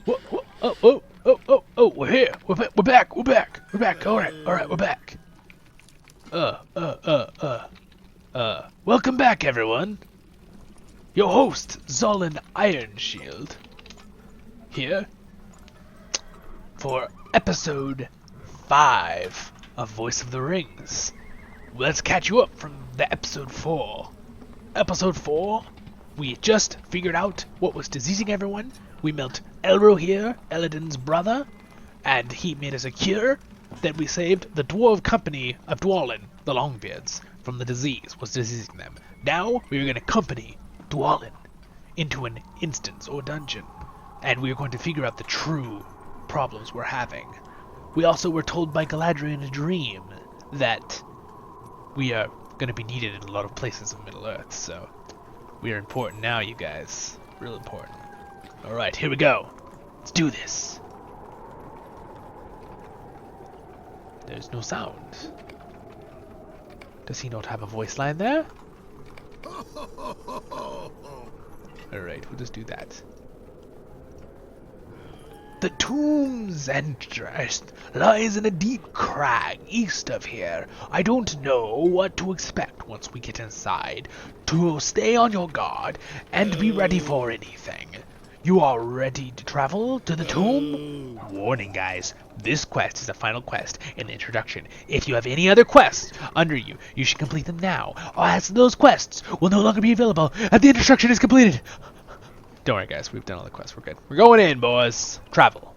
Oh, we're here. We're back. We're back. All right, we're back. Welcome back, everyone. Your host, Zolan Ironshield, here for episode 5 of Voice of the Rings. Let's catch you up from the episode 4. Episode 4, we just figured out what was diseasing everyone. We met Elro here, Eladin's brother, and he made us a cure. Then we saved the dwarf company of Dwalin, the Longbeards, from the disease was diseasing them. Now we are going to accompany Dwalin into an instance or dungeon, and we are going to figure out the true problems we're having. We also were told by Galadriel in a dream that we are going to be needed in a lot of places in Middle-earth, so we are important now, you guys. Real important. Alright, here we go. Let's do this. There's no sound. Does he not have a voice line there? Alright, we'll just do that. The tomb's entrance lies in a deep crag east of here. I don't know what to expect once we get inside. To stay on your guard and be ready for anything. You are ready to travel to the tomb? Warning, guys. This quest is a final quest in the introduction. If you have any other quests under you, you should complete them now, or else those quests will no longer be available and the introduction is completed. Don't worry, guys. We've done all the quests. We're good. We're going in, boys. Travel.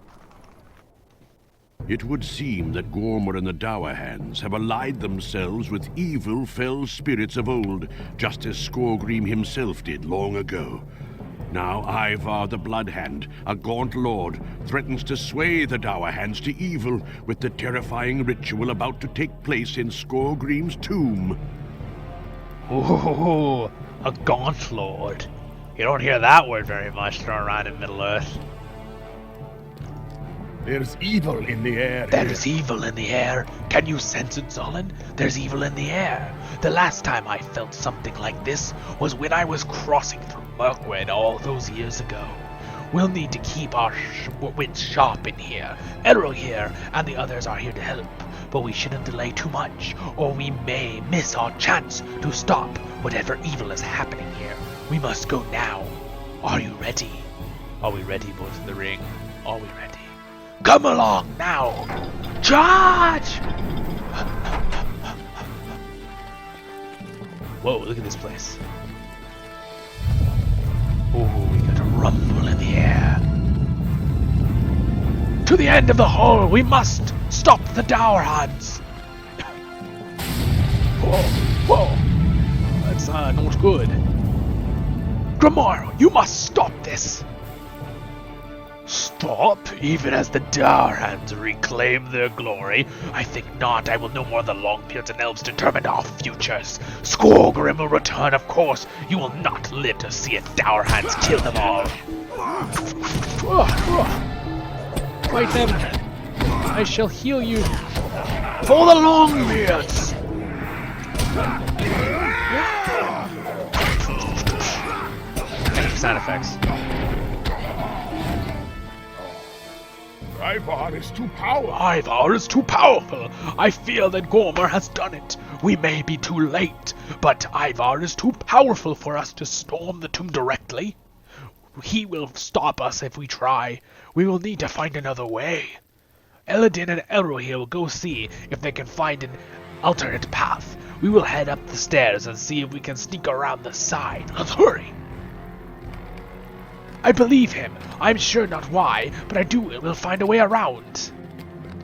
It would seem that Gormr and the Dour Hands have allied themselves with evil fell spirits of old, just as Skorgrim himself did long ago. Now Ivar the Bloodhand, a gaunt lord, threatens to sway the Dour Hands to evil with the terrifying ritual about to take place in Skorgrim's tomb. Ooh, a gaunt lord. You don't hear that word very much thrown around in Middle-earth. There's evil in the air. There is evil in the air. Can you sense it, Zolan? There's evil in the air. The last time I felt something like this was when I was crossing through Mirkwood all those years ago. We'll need to keep our wits sharp in here. Elro here and the others are here to help, but we shouldn't delay too much, or we may miss our chance to stop whatever evil is happening here. We must go now. Are you ready? Are we ready, boys of the ring? Are we ready? Come along now! Charge! Whoa, look at this place. Oh, we got a rumble in the air. To the end of the hall, we must stop the Dour Hands. Whoa. That's not good. Grimoire, you must stop this. Stop? Even as the Dour Hands reclaim their glory? I think not. I will know more of the Longbeards and Elves determine our futures. Skorgrim will return, of course. You will not live to see it. Dour Hands kill them all. Fight them. I shall heal you. For the Longbeards! Sound effects. Ivar is too powerful. Ivar is too powerful. I fear that Gormr has done it. We may be too late, but Ivar is too powerful for us to storm the tomb directly. He will stop us if we try. We will need to find another way. Eladin and Elro here will go see if they can find an alternate path. We will head up the stairs and see if we can sneak around the side. Let's hurry. I believe him. I'm sure not why, but we'll find a way around.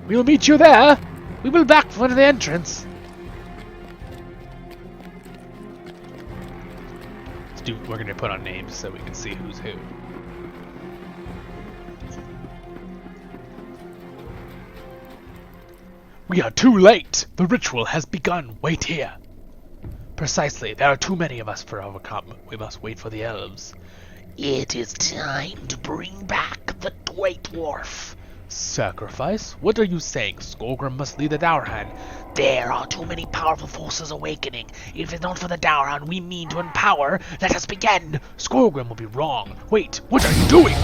We'll meet you there. We will back for the entrance. We're gonna put on names so we can see who's who. We are too late. The ritual has begun. Wait here. Precisely. There are too many of us for overcome. We must wait for the elves. It is time to bring back the White Dwarf. Sacrifice? What are you saying? Skorgrim must lead the Dour Hand. There are too many powerful forces awakening. If it's not for the Dour Hand we mean to empower, let us begin. Skorgrim will be wrong. Wait, what are you doing?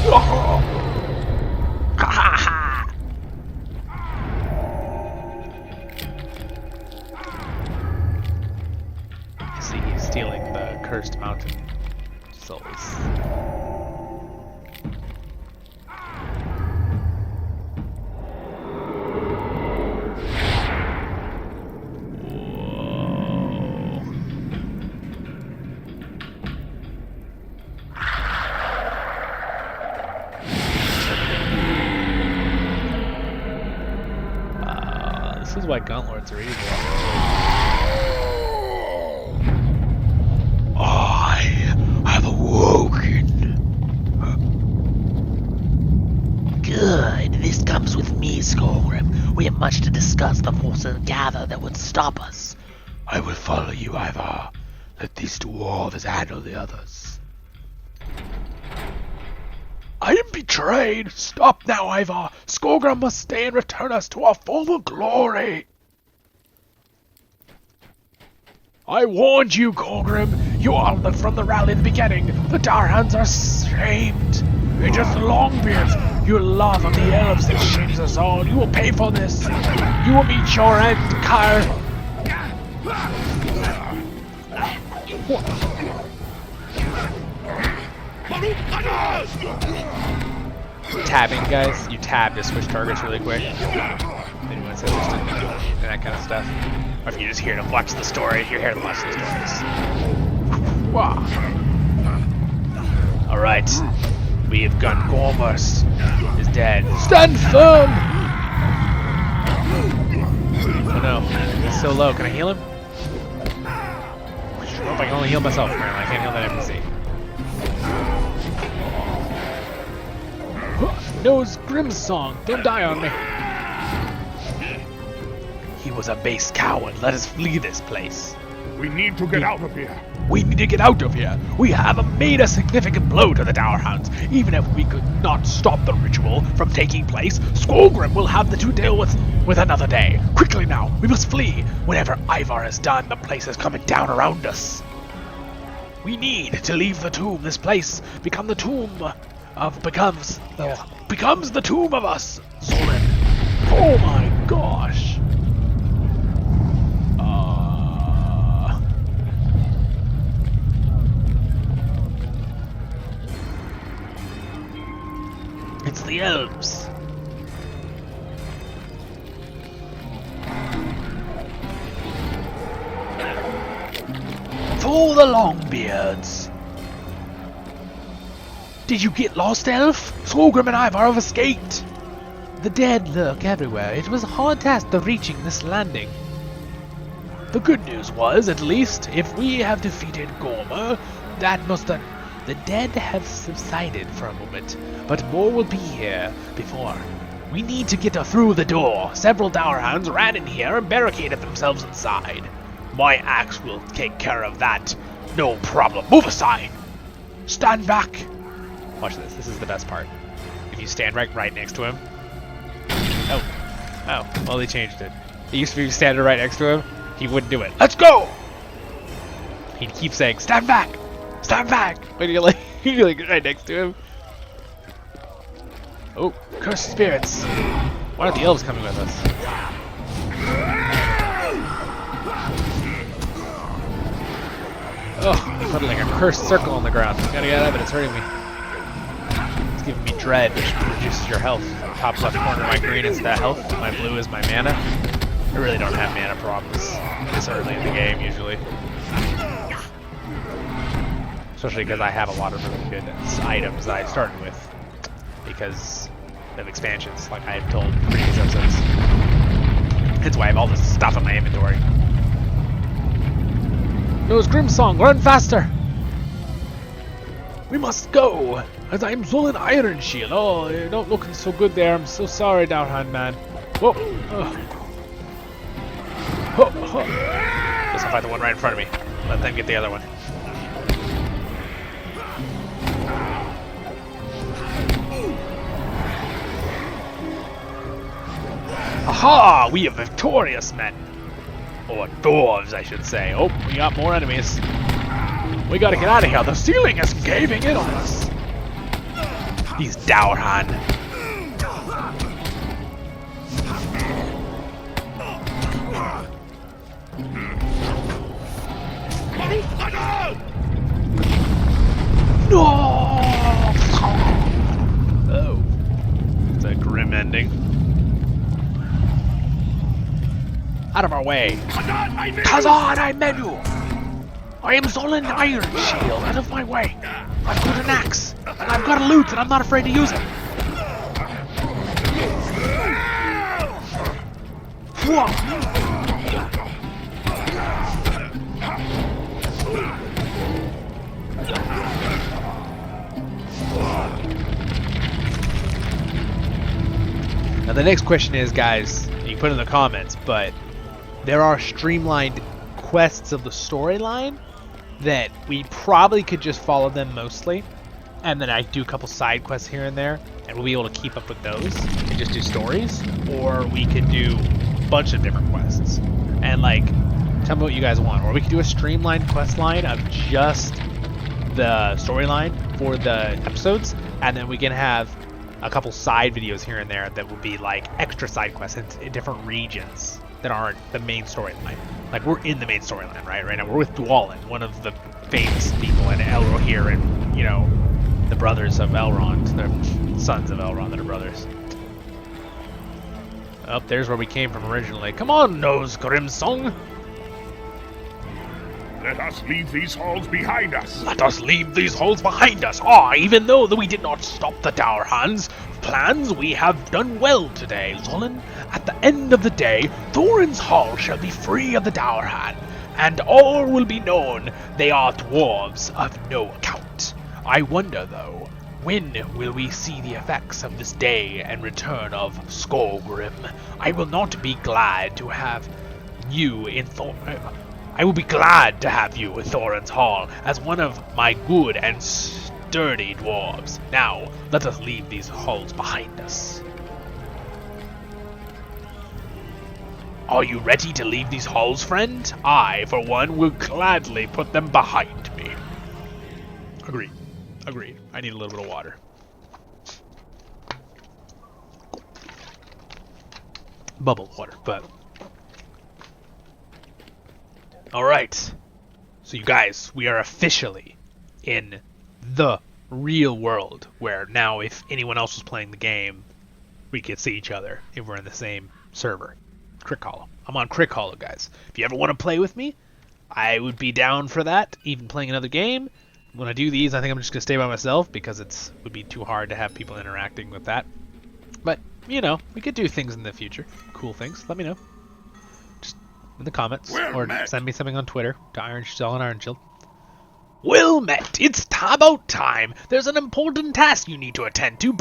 is why Gauntlords are evil. I have awoken. Good. This comes with me, Skolgrim. We have much to discuss. The forces gather that would stop us. I will follow you, Ivar. Let these dwarves handle the others. I am betrayed! Stop now, Ivar! Skolgrim must stay and return us to our former glory! I warned you, Skolgrim! You are from the rally in the beginning! The Darhounds are shamed! We're just Longbeards! Your love of the elves that shames us all! You will pay for this! You will meet your end, Kyr! Tabbing, guys. You tab to switch targets really quick. Anyone's interested in that kind of stuff. Or if you're just here to watch the story, you're here to watch the stories. Wow. Alright. We have got Gormos is dead. Stand firm! Oh no. He's so low. Can I heal him? Oh, if I can only heal myself, apparently. I can't heal that NPC. No, it's Grimm's song. Don't die on me. He was a base coward. Let us flee this place. We need to get out of here. We need to get out of here. We have made a significant blow to the Dowerhounds. Even if we could not stop the ritual from taking place, Skolgrim will have to deal with another day. Quickly now, we must flee. Whenever Ivar is done, the place is coming down around us. We need to leave the tomb. This place becomes the tomb of us, Zolan. Oh my gosh. It's the elves. For the Longbeards. Did you get lost, Elf? Skolgrim and Ivar have escaped. The dead lurk everywhere. It was a hard task to reaching this landing. The good news was, at least, if we have defeated Gorma, the dead have subsided for a moment, but more will be here before. We need to get through the door. Several Dowerhounds ran in here and barricaded themselves inside. My axe will take care of that. No problem. Move aside. Stand back. Watch this. This is the best part. If you stand right next to him. Oh, well, they changed it. It used to be standing right next to him. He wouldn't do it. Let's go! He'd keep saying, stand back! Stand back! When you're like right next to him. Oh, cursed spirits. Why aren't the elves coming with us? Oh, he put like a cursed circle on the ground. Gotta get out of it, it's hurting me. It's giving me dread, which reduces your health. Top left corner, my green is that health, my blue is my mana. I really don't have mana problems this early in the game, usually. Especially because I have a lot of really good items that I started with. Because of expansions, like I had told in previous episodes. That's why I have all this stuff in my inventory. No, it's Grimm's song, run faster! We must go, as I am Zolan Ironshield. Oh, you're not looking so good there. I'm so sorry, Downhand man. Whoa! Guess I'll fight the one right in front of me. Let them get the other one. Aha! We are victorious men! Or dwarves, I should say. Oh, we got more enemies. We gotta get out of here. The ceiling is caving in on us. These Dowerhan. No! Oh. It's a grim ending. Out of our way. Kazan, I met you! I am Zolan Ironshield. Out of my way. I've got an axe, and I've got a loot, and I'm not afraid to use it. Now the next question is, guys, you put in the comments, but there are streamlined quests of the storyline that we probably could just follow them mostly, and then I do a couple side quests here and there, and we'll be able to keep up with those and just do stories, or we could do a bunch of different quests. And like, tell me what you guys want. Or we could do a streamlined quest line of just the storyline for the episodes, and then we can have a couple side videos here and there that will be like extra side quests in different regions that aren't the main storyline. Like, we're in the main storyline, right? Right now we're with Dwalin, one of the famous people, and Elro here, and, you know, the brothers of Elrond, the sons of Elrond that are brothers. Oh, there's where we came from originally. Come on, Nose Grimsong! Let us leave these halls behind us. Let us leave these halls behind us. Ah, even though we did not stop the Dowerhands' plans, we have done well today, Zolin. At the end of the day, Thorin's Hall shall be free of the Dowerhand, and all will be known they are dwarves of no account. I wonder, though, when will we see the effects of this day and return of Skolgrim? I will not be glad to have you in I will be glad to have you in Thorin's Hall as one of my good and sturdy dwarves. Now, let us leave these halls behind us. Are you ready to leave these halls, friend? I, for one, will gladly put them behind me. Agreed. Agreed. I need a little bit of water. Bubble water, but... Alright. So you guys, we are officially in the real world, where now if anyone else was playing the game, we could see each other if we're in the same server. Crick Hollow. I'm on Crick Hollow, guys. If you ever want to play with me, I would be down for that, even playing another game. When I do these, I think I'm just going to stay by myself, because it would be too hard to have people interacting with that. But, you know, we could do things in the future. Cool things. Let me know. Just in the comments. Well or met. send me something on Twitter to Ironshield. Well met! It's about time! There's an important task you need to attend to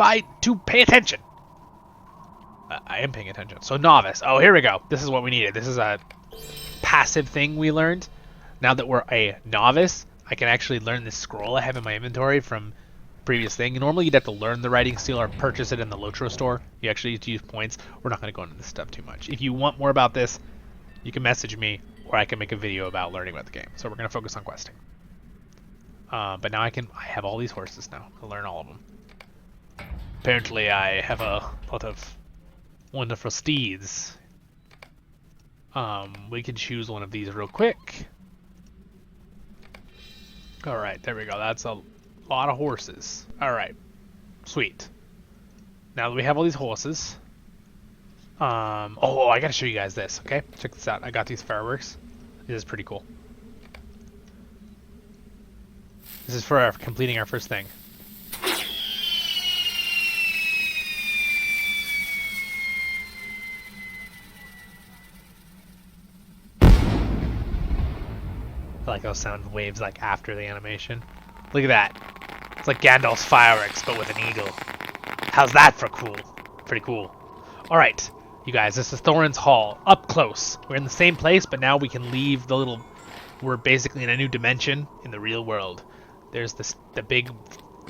to pay attention. I am paying attention. So, novice. Oh, here we go. This is what we needed. This is a passive thing we learned. Now that we're a novice, I can actually learn this scroll I have in my inventory from previous thing. Normally, you'd have to learn the writing seal or purchase it in the LOTRO store. You actually need to use points. We're not going to go into this stuff too much. If you want more about this, you can message me, or I can make a video about learning about the game. So we're going to focus on questing. But now I have all these horses now. I'll learn all of them. Apparently, I have a lot of wonderful steeds. We can choose one of these real quick. Alright, there we go. That's a lot of horses. Alright. Sweet. Now that we have all these horses. Oh, I gotta show you guys this, okay? Check this out. I got these fireworks. This is pretty cool. This is for completing our first thing. I like those sound waves like after the animation. Look at that. It's like Gandalf's fireworks, but with an eagle. How's that for cool? Pretty cool. Alright, you guys, this is Thorin's Hall. Up close. We're in the same place, but now we can leave the little... We're basically in a new dimension in the real world. There's the big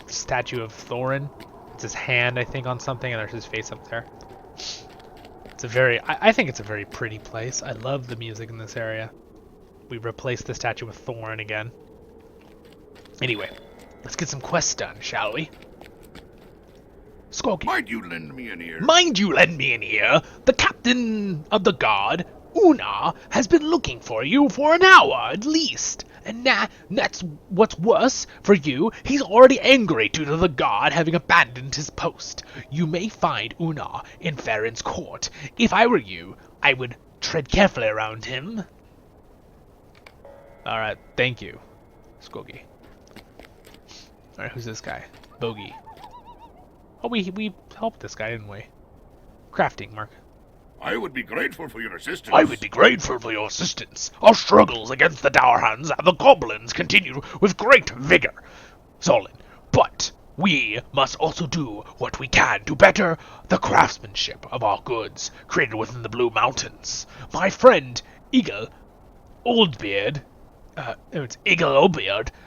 statue of Thorin. It's his hand, I think, on something, and there's his face up there. It's a very... I think it's a very pretty place. I love the music in this area. We replaced the statue with Thorin again. Anyway, let's get some quests done, shall we? Skorky. Might you lend me an ear? Mind you lend me an ear. The captain of the guard, Una, has been looking for you for an hour at least. And that's what's worse for you. He's already angry due to the guard having abandoned his post. You may find Una in Farron's court. If I were you, I would tread carefully around him. Alright, thank you, Skogi. Alright, who's this guy? Bogey. Oh, we helped this guy, didn't we? Crafting, Mark. I would be grateful for your assistance. I would be grateful for your assistance. Our struggles against the Dowerhands and the goblins continue with great vigor, Solon. But we must also do what we can to better the craftsmanship of our goods created within the Blue Mountains. My friend Eagle Oldbeard,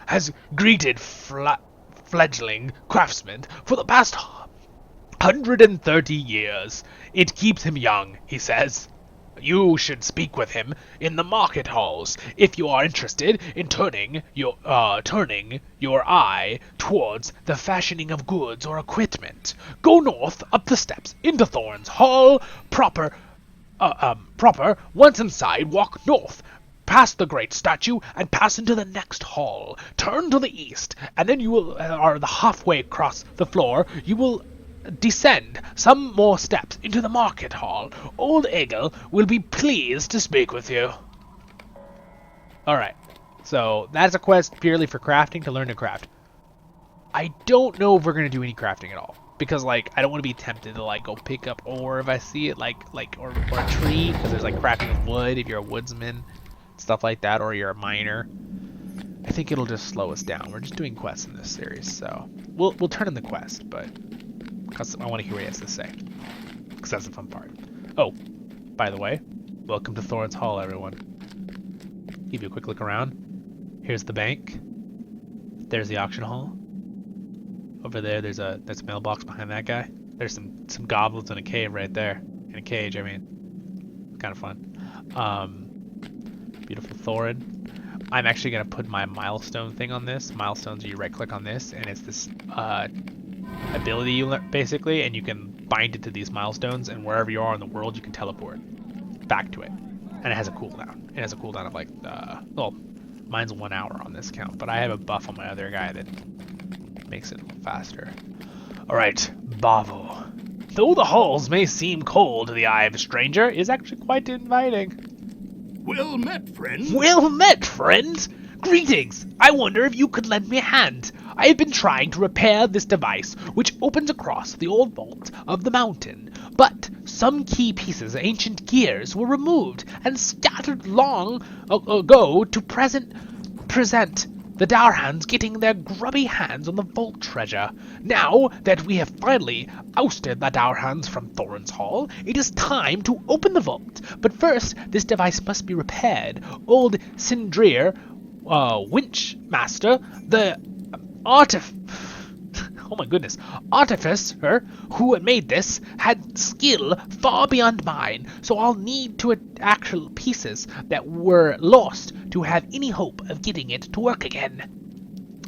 has greeted fledgling craftsmen for the past 130 years. It keeps him young, he says. You should speak with him in the market halls if you are interested in turning your eye towards the fashioning of goods or equipment. Go north up the steps into Thorin's Hall proper. Once inside, walk north past the great statue and pass into the next hall. Turn to the east, and then you will are the halfway across the floor. You will descend some more steps into the market hall. Old Eagle will be pleased to speak with you. Alright, so that's a quest purely for crafting, to learn to craft. I don't know if we're going to do any crafting at all, because like I don't want to be tempted to like go pick up ore if I see it, or a tree, because there's like crafting of wood if you're a woodsman, stuff like that, or you're a miner. I think it'll just slow us down. We're just doing quests in this series, so we'll turn in the quest, but because I want to hear what he has to say, because that's the fun part. Oh, by the way, welcome to Thorin's Hall, everyone. Give you a quick look around. Here's the bank. There's the auction hall. Over there's a mailbox behind that guy. There's some goblins in a cave right there. In a cage, I mean. Kind of fun. Beautiful Thorin. I'm actually going to put my milestone thing on this. Milestones, you right click on this, and it's this ability you learn, basically, and you can bind it to these milestones, and wherever you are in the world, you can teleport back to it. And it has a cooldown. It has a cooldown of like, well, mine's 1 hour on this count, but I have a buff on my other guy that makes it faster. Alright, Bavo. Though the halls may seem cold to the eye of a stranger, it is actually quite inviting. Well met, friend. Well met, friend! Greetings! I wonder if you could lend me a hand. I have been trying to repair this device, which opens across the old vault of the mountain, but some key pieces of ancient gears were removed and scattered long ago to present the Dowerhands getting their grubby hands on the vault treasure. Now that we have finally ousted the Dowerhands from Thorin's Hall, it is time to open the vault. But first, this device must be repaired. Old Sindrir, Winchmaster, the artificer who made this had skill far beyond mine, so I'll need to actual pieces that were lost to have any hope of getting it to work again.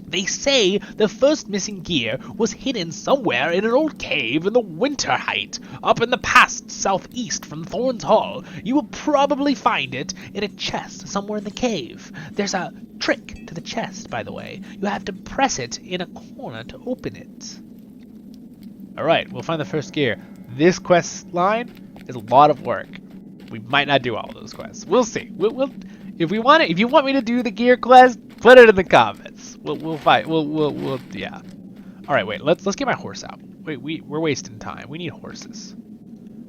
They say the first missing gear was hidden somewhere in an old cave in the Winter Height, up in the pass southeast from Thorin's Hall. You will probably find it in a chest somewhere in the cave. There's a trick to the chest, by the way. You have to press it in a corner to open it. Alright, we'll find the first gear. This quest line is a lot of work. We might not do all of those quests. We'll see. We'll if you want me to do the gear quest, put it in the comments. We'll fight. Yeah. All right, wait. Let's get my horse out. Wait, we're wasting time. We need horses.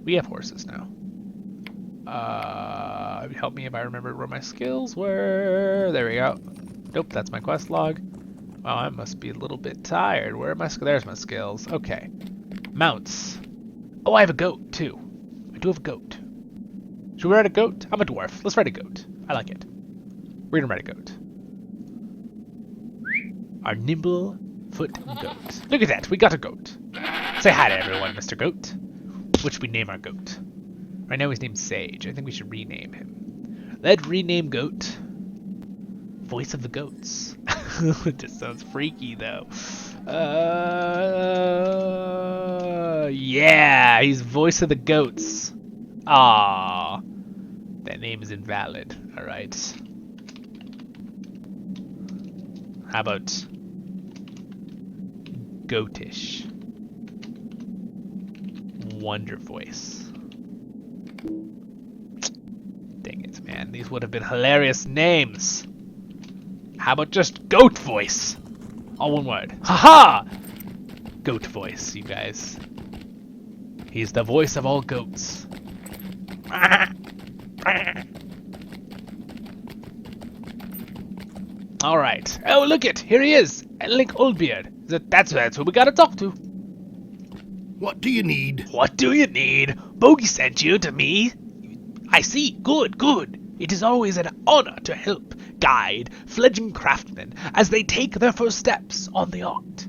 We have horses now. Help me if I remember where my skills were. There we go. Nope, that's my quest log. Oh, I must be a little bit tired. Where are my there's my skills. Okay. Mounts. Oh, I have a goat too. I do have a goat. Should we ride a goat? I'm a dwarf. Let's ride a goat. I like it. We're gonna ride a goat. Our nimble foot goat. Look at that, we got a goat. Say hi to everyone, Mr. Goat. What should we name our goat? Right now he's named Sage. I think we should rename him. Let's rename goat Voice of the Goats. It just sounds freaky though. Yeah, he's Voice of the Goats. Ah, that name is invalid. All right. How about Goatish? Wonder Voice. Dang it, man. These would have been hilarious names. How about just Goat Voice? All one word. Haha! Goat Voice, you guys. He's the voice of all goats. Alright. Oh, look it! Here he is! Link Oldbeard. That's who we gotta talk to. What do you need? What do you need? Bogey sent you to me. I see. Good, good. It is always an honor to help guide fledgling craftsmen as they take their first steps on the art.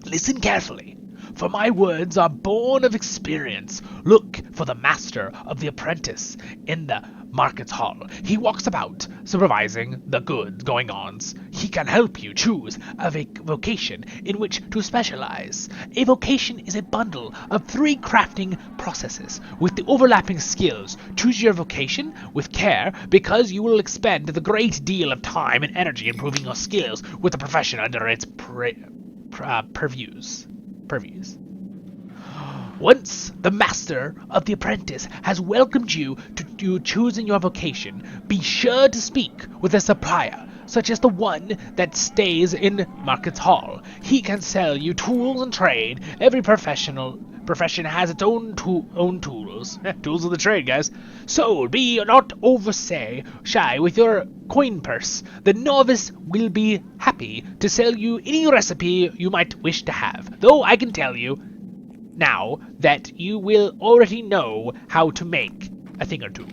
Listen carefully, for my words are born of experience. Look for the master of the apprentice in the market's hall. He walks about, supervising the goods going-ons. He can help you choose a vocation in which to specialize. A vocation is a bundle of 3 crafting processes with the overlapping skills. Choose your vocation with care, because you will expend the great deal of time and energy improving your skills with the profession under its purviews. Once the master of the apprentice has welcomed you to choosing your vocation, be sure to speak with a supplier, such as the one that stays in Market's Hall. He can sell you tools and trade. Every profession has its own tools. Tools of the trade, guys. So be not shy with your coin purse. The novice will be happy to sell you any recipe you might wish to have, though I can tell you now that you will already know how to make a thing or two.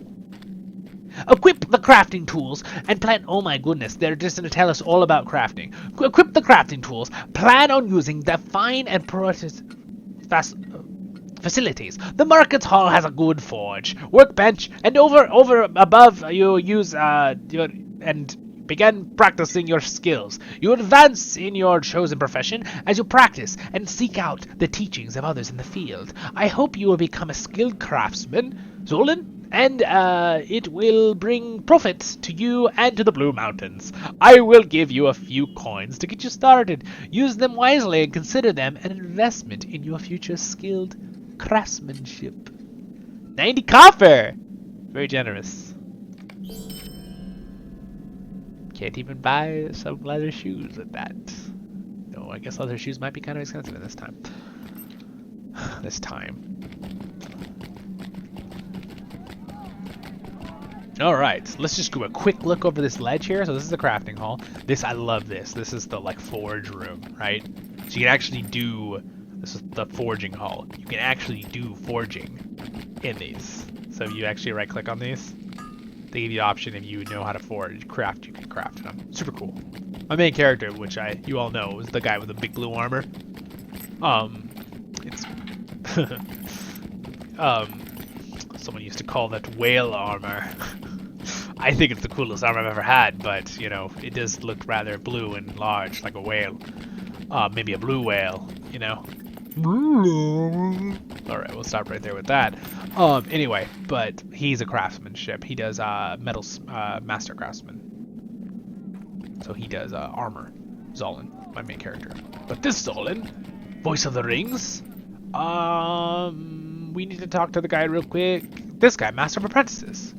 Equip the crafting tools and plan. Oh my goodness, they're just going to tell us all about crafting. Equip the crafting tools. Plan on using the fine and facilities. The market's hall has a good forge, workbench, and above you use and begin practicing your skills. You advance in your chosen profession as you practice and seek out the teachings of others in the field. I hope you will become a skilled craftsman, Zolan, and it will bring profit to you and to the Blue Mountains. I will give you a few coins to get you started. Use them wisely and consider them an investment in your future skilled craftsmanship. 90 copper! Very generous. Can't even buy some leather shoes with that. No, I guess leather shoes might be kind of expensive at this time. Alright, let's just do a quick look over this ledge here. So this is the crafting hall. I love this. This is the forge room, right? So you can actually this is the forging hall. You can actually do forging in these. So if you actually right click on these, they give you the option if you know how to craft, you can craft them. Super cool. My main character, which you all know, is the guy with the big blue armor. It's someone used to call that whale armor. I think it's the coolest armor I've ever had, but you know, it does look rather blue and large, like a whale. Maybe a blue whale, you know. Alright, we'll stop right there with that. Anyway, but he's a craftsmanship. He does metals, master craftsman. So he does armor. Zolan, my main character. But this Zolan, voice of the rings. We need to talk to the guy real quick. This guy, master of apprentices.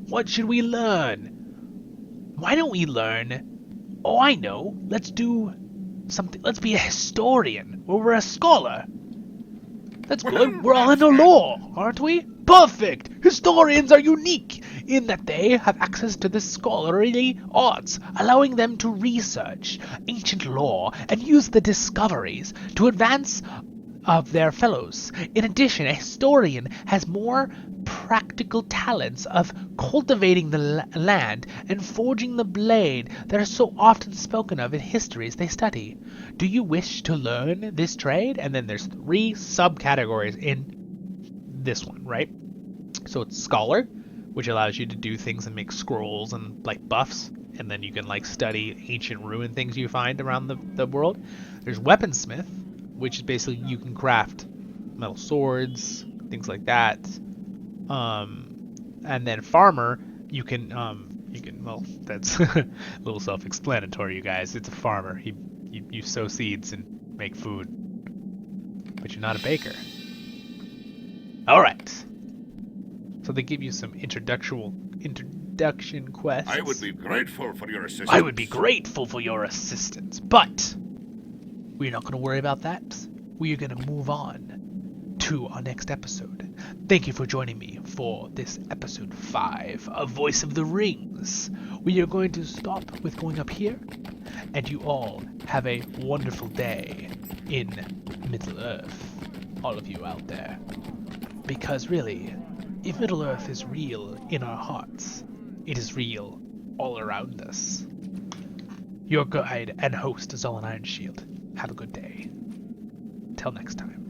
What should we learn? Why don't we learn? Oh, I know. Let's do something. Let's be a historian. Or we're a scholar. That's good. We're all in the law, aren't we? Perfect! Historians are unique in that they have access to the scholarly arts, allowing them to research ancient law and use the discoveries to advance of their fellows. In addition, a historian has more practical talents of cultivating the land and forging the blade that are so often spoken of in histories they study. Do you wish to learn this trade? And then there's 3 subcategories in this one, right? So it's scholar, which allows you to do things and make scrolls and like buffs, and then you can like study ancient ruin things you find around the world. There's weaponsmith, which is basically you can craft metal swords, things like that. And then farmer, you can well, that's a little self-explanatory, you guys. It's a farmer. You sow seeds and make food, but you're not a baker. All right. So they give you some introduction quests. I would be grateful for your assistance. I would be grateful for your assistance, but we're not going to worry about that. We are going to move on to our next episode. Thank you for joining me for this episode 5 of Voice of the Rings. We are going to stop with going up here, and you all have a wonderful day in Middle-earth, all of you out there. Because really, if Middle-earth is real in our hearts, it is real all around us. Your guide and host, Zolan Ironshield. Have a good day. Till next time.